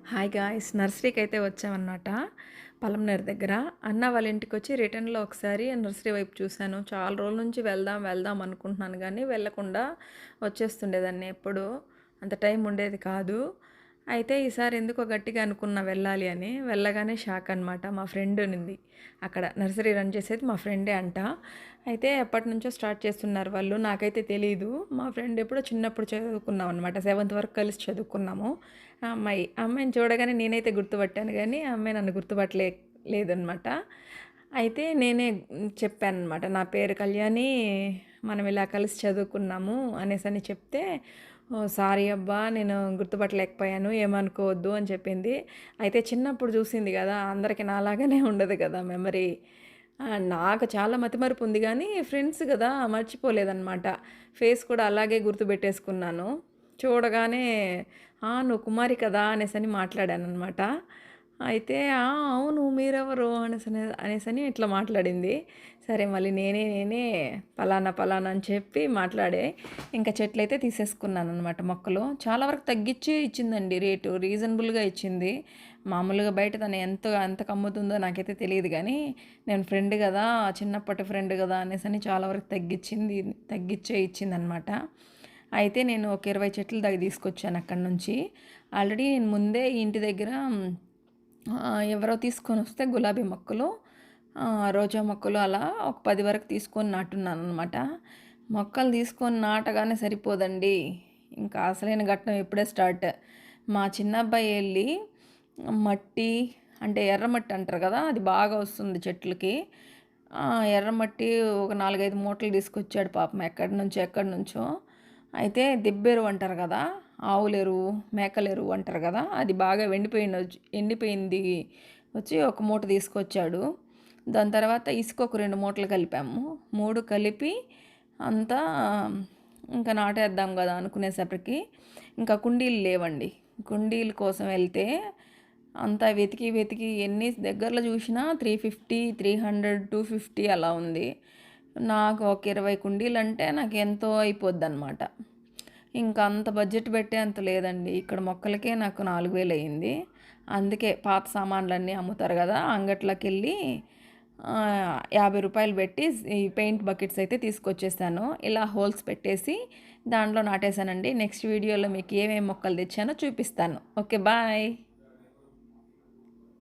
Hi guys! నర్సరీకైతే వచ్చామన్నమాట. పలమనేరు దగ్గర. అన్న వాళ్ళ ఇంటికొచ్చి రిటర్న్‌లో ఒకసారి నర్సరీ వైపు చూశాను. చాలా రోజుల నుంచి వెళ్దాం, వెళ్దాం అనుకుంటున్నాను గానీ, వెళ్ళకుండా వచ్చేస్తుండేదాన్ని ఎప్పుడూ. అంత టైం ఉండేది కాదు. అయితే ఈసారి ఎందుకో గట్టిగా అనుకున్నా వెళ్ళాలి అని. వెళ్ళగానే షాక్ అనమాట. మా ఫ్రెండ్ ఉన్నింది అక్కడ. నర్సరీ రన్ చేసేది మా ఫ్రెండే అంట. అయితే ఎప్పటినుంచో స్టార్ట్ చేస్తున్నారు వాళ్ళు. నాకైతే తెలీదు. మా ఫ్రెండ్ ఎప్పుడో చిన్నప్పుడు చదువుకున్నాం అనమాట. సెవెంత్ వరకు కలిసి చదువుకున్నాము. ఆ అమ్మాయిని చూడగానే నేనైతే గుర్తుపట్టాను గానీ, ఆ అమ్మాయి నన్ను లేదనమాట. అయితే నేనే చెప్పాననమాట. నా పేరు కళ్యాణి. మనం ఇలా కలిసి చదువుకున్నాము అనేసని చెప్తే, ఓహ్! సారీ అబ్బా! నేను గుర్తుపట్టలేకపోయాను. ఏమనుకోవద్దు అని చెప్పింది. అయితే చిన్నప్పుడు చూసింది గదా! అందరికి నాలాగానే ఉండదు కదా మెమరీ. నాకు చాలా మతిమరుపు ఉంది గానీ, ఫ్రెండ్స్ గదా! మర్చిపోలేదనమాట. ఫేస్ కూడా అలాగే గుర్తుపెట్టేసుకున్నాను. చూడగానే నువ్వు కుమారి కదా! అనేసని మాట్లాడాననమాట. అయితే అవును మీరెవరు అనేసని ఇట్లా మాట్లాడింది. సరే మళ్ళీ నేనే పలానా అని చెప్పి మాట్లాడే ఇంకా చెట్లయితే తీసేసుకున్నాననమాట మొక్కలు. చాలా వరకు తగ్గిచ్చి ఇచ్చిందండి రేటు. రీజనబుల్‌గా ఇచ్చింది. మామూలుగా బయట తను ఎంతకు అమ్ముతుందో నాకైతే తెలీదు గానీ, నేను ఫ్రెండ్ గదా! చిన్నప్పటి ఫ్రెండ్ గదా! అనేసని చాలా వరకు తగ్గిచ్చే ఇచ్చిందనమాట. అయితే నేను ఒక 20 చెట్లు దాకా తీసుకొచ్చాను అక్కడి నుంచి. ఆల్రెడీ నేను ముందే ఇంటి దగ్గర ఎవరో తీసుకొనొస్తే గులాబీ మొక్కలు, రోజా మొక్కలు అలా ఒక 10 వరకు తీసుకొని నాటున్నాననమాట. మొక్కలు తీసుకొని నాటగానే సరిపోదండి. ఇంకా అసలైన ఘట్టం ఇప్పుడే స్టార్ట్. మా చిన్నబ్బాయి ఎళ్ళి మట్టి అంటే ఎర్రమట్టి అంటారు కదా! అది బాగా వస్తుంది చెట్లకి. ఎర్రమట్టి ఒక 4, 5 మూటలు తీసుకొచ్చాడు పాపం ఎక్కడి నుంచో. అయితే దిబ్బెరువు అంటారు కదా! ఆవులెరువు, మేకలెరువు అంటారు కదా! అది బాగా ఎండిపోయింది వచ్చి ఒక మూట తీసుకొచ్చాడు. దాని తర్వాత ఇసుక ఒక 2 మూటలు కలిపాము. 3 కలిపి అంతా ఇంకా నాటేద్దాం కదా అనుకునేసరికి ఇంకా కుండీలు లేవండి. కుండీల కోసం వెళ్తే అంతా వెతికి ఎన్ని దగ్గరలో చూసినా 350, 300, 250 అలా ఉంది. నాకు ఒక 20 కుండీలంటే నాకు ఎంతో అయిపోద్దనమాట. ఇంకా అంత బడ్జెట్ పెట్టేంత లేదండి. ఇక్కడ మొక్కలకే నాకు 4000 అయింది. అందుకే పాత సామాన్లన్నీ అమ్ముతారు కదా! అంగట్లోకెళ్ళి రూ. 50 పెట్టి ఈ పెయింట్ బకెట్స్ అయితే తీసుకొచ్చేసాను. ఇలా హోల్స్ పెట్టేసి దాంట్లో నాటేసానండి. నెక్స్ట్ వీడియోలో మీకు ఏమేమి మొక్కలు తెచ్చానో చూపిస్తాను. ఓకే. బాయ్.